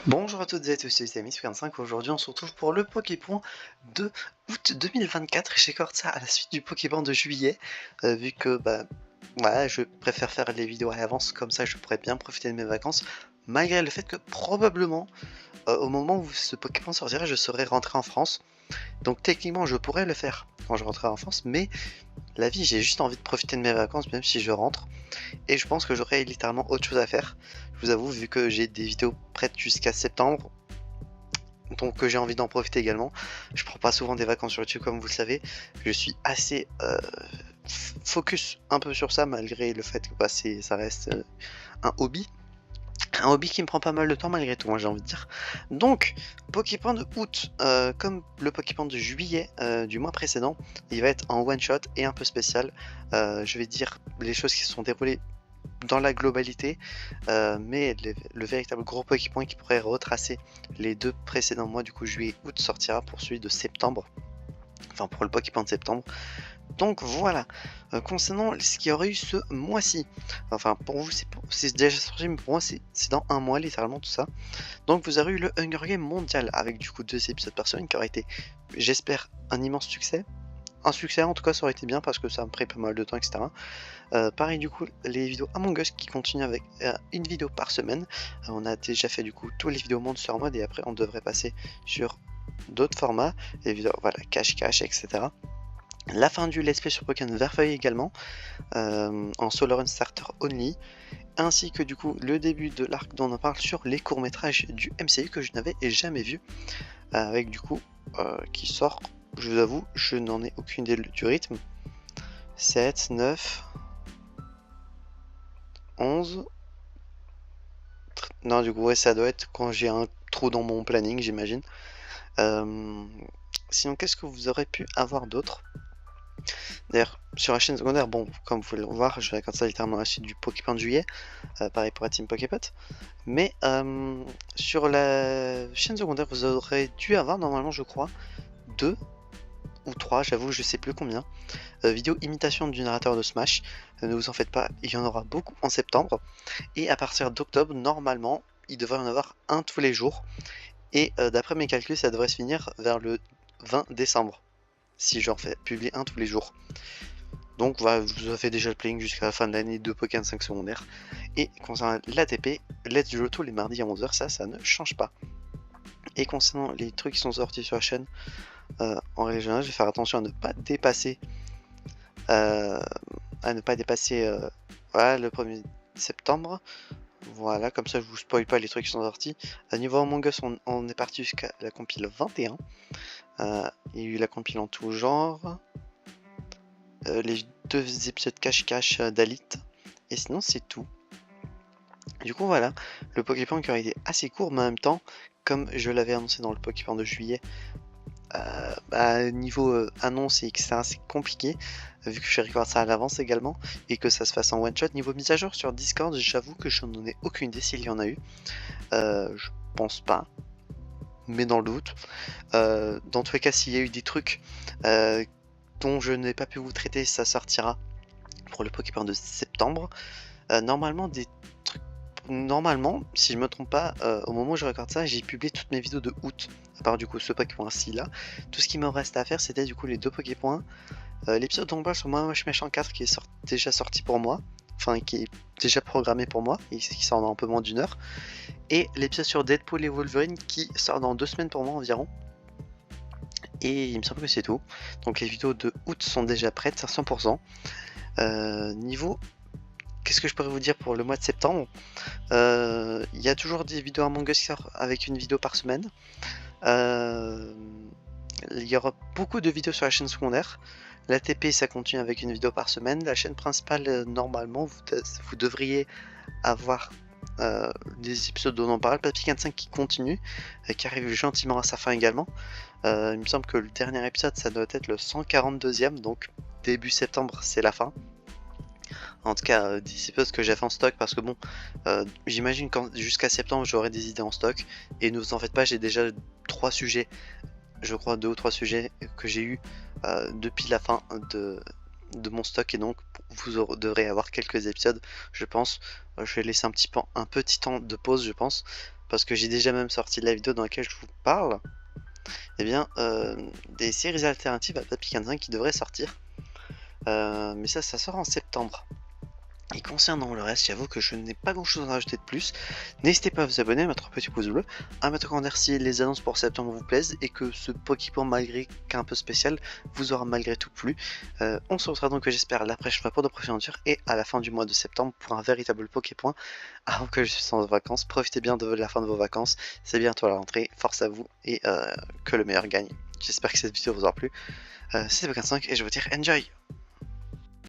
Bonjour à toutes et à tous, c'est Amis55. Aujourd'hui, on se retrouve pour le Poképoint de août 2024. Et j'écarte ça à la suite du Poképoint de juillet, vu que voilà, je préfère faire les vidéos à l'avance, comme ça je pourrais bien profiter de mes vacances, malgré le fait que probablement, au moment où ce Poképoint sortira, je serai rentré en France. Donc techniquement, je pourrais le faire quand je rentrerai en France, mais la vie, j'ai juste envie de profiter de mes vacances, même si je rentre. Et je pense que j'aurai littéralement autre chose à faire. Je vous avoue, vu que j'ai des vidéos prêtes jusqu'à septembre, donc j'ai envie d'en profiter également. Je prends pas souvent des vacances sur YouTube comme vous le savez. Je suis assez focus un peu sur ça, malgré le fait que ça reste un hobby. Un hobby qui me prend pas mal de temps malgré tout, j'ai envie de dire. Donc, Poképoint de août, comme le Poképoint de juillet du mois précédent, il va être en one shot et un peu spécial. Je vais dire les choses qui se sont déroulées dans la globalité, mais le véritable gros Poképoint qui pourrait retracer les deux précédents mois, du coup juillet et août, sortira pour celui de septembre, enfin pour le Poképoint de septembre. Donc voilà, concernant ce qu'il y aurait eu ce mois-ci, enfin pour vous c'est déjà sorti, mais pour moi c'est dans un mois littéralement tout ça. Donc vous avez eu le Hunger Game mondial avec du coup 2 épisodes par semaine qui auraient été, j'espère, un immense succès. Un succès en tout cas, ça aurait été bien parce que ça me pris pas mal de temps, etc. Pareil du coup, les vidéos Among Us qui continuent avec une vidéo par semaine. On a déjà fait du coup tous les vidéos Monster Mode et après on devrait passer sur d'autres formats, les vidéos voilà, cache-cache, etc. La fin du let's play sur Pokémon Verfeuille également, en solo run starter only, ainsi que du coup le début de l'arc dont on parle sur les courts-métrages du MCU que je n'avais jamais vu, avec du coup qui sort, je vous avoue, je n'en ai aucune idée du rythme. 7, 9, 11... Non, du coup, ouais, ça doit être quand j'ai un trou dans mon planning, j'imagine. Sinon, qu'est-ce que vous aurez pu avoir d'autre? D'ailleurs, sur la chaîne secondaire, bon, comme vous pouvez le voir, je raconte ça littéralement à la suite du Poképoint de juillet, pareil pour la team Poképot. Mais sur la chaîne secondaire, vous aurez dû avoir, normalement, je crois, 2 ou 3, j'avoue, je sais plus combien, vidéos imitation du narrateur de Smash. Ne vous en faites pas, il y en aura beaucoup en septembre. Et à partir d'octobre, normalement, il devrait y en avoir un tous les jours. Et d'après mes calculs, ça devrait se finir vers le 20 décembre, si j'en fais publier un tous les jours. Donc voilà, je vous ai fait déjà le planning jusqu'à la fin de l'année de Pokémon 5 secondaires. Et concernant l'ATP, Let's Go tous les mardis à 11h, ça ne change pas. Et concernant les trucs qui sont sortis sur la chaîne, en règle générale, je vais faire attention à ne pas dépasser voilà, le 1er septembre. Voilà, comme ça je vous spoil pas les trucs qui sont sortis. À niveau Among Us, on est parti jusqu'à la compile 21. Il y a eu la compile en tout genre. Les 2 épisodes cache-cache d'Alit. Et sinon c'est tout. Du coup voilà, le Poképoint qui aurait été assez court, mais en même temps, comme je l'avais annoncé dans le Poképoint de juillet, niveau annonce et etc, c'est compliqué, vu que je regarde ça à l'avance également, et que ça se fasse en one shot. Niveau mise à jour sur Discord, j'avoue que je n'en ai aucune idée s'il y en a eu. Je pense pas, mais dans le doute. Dans tous les cas, s'il y a eu des trucs dont je n'ai pas pu vous traiter, ça sortira pour le Pokémon de septembre. Normalement, si je me trompe pas, au moment où je regarde ça, j'ai publié toutes mes vidéos de août, à part du coup ce Poképoint-ci là. Tout ce qui me reste à faire, c'était du coup les 2 Poképoints. L'épisode dont on parle sur Moi Moche Méchant 4 qui est déjà sorti pour moi, enfin qui est déjà programmé pour moi, et qui sort dans un peu moins d'1 heure. Et l'épisode sur Deadpool et Wolverine qui sort dans 2 semaines pour moi environ. Et il me semble que c'est tout. Donc les vidéos de août sont déjà prêtes à 100%. Niveau... Qu'est-ce que je pourrais vous dire pour le mois de septembre? Il y a toujours des vidéos Among Us avec une vidéo par semaine. Il y aura beaucoup de vidéos sur la chaîne secondaire. L'ATP ça continue avec une vidéo par semaine. La chaîne principale, normalement, vous devriez avoir des épisodes dont on parle. Papy 45 qui continue, qui arrive gentiment à sa fin également. Il me semble que le dernier épisode ça doit être le 142e, donc début septembre c'est la fin. En tout cas, d'ici peu ce que j'ai fait en stock, parce que bon, j'imagine que jusqu'à septembre j'aurai des idées en stock, et ne vous en faites pas, j'ai déjà 3 sujets, je crois 2 ou 3 sujets que j'ai eu depuis la fin de mon stock, et donc vous devrez avoir quelques épisodes, je pense. Je vais laisser un petit temps de pause, je pense, parce que j'ai déjà même sorti la vidéo dans laquelle je vous parle, eh bien, des séries alternatives à Papy 5 qui devraient sortir. Mais ça sort en septembre. Et concernant le reste, j'avoue que je n'ai pas grand chose à rajouter de plus. N'hésitez pas à vous abonner, à mettre un petit pouce bleu, à mettre en commentaire si les annonces pour septembre vous plaisent et que ce Pokémon, malgré qu'un peu spécial, vous aura malgré tout plu. On se retrouvera donc, j'espère, la prochaine fois pour de prochaines aventures et à la fin du mois de septembre pour un véritable Poképoint avant que je sois en vacances. Profitez bien de la fin de vos vacances, c'est bientôt la rentrée, force à vous et que le meilleur gagne. J'espère que cette vidéo vous aura plu. C'était Pokémon 5 et je vous dis enjoy!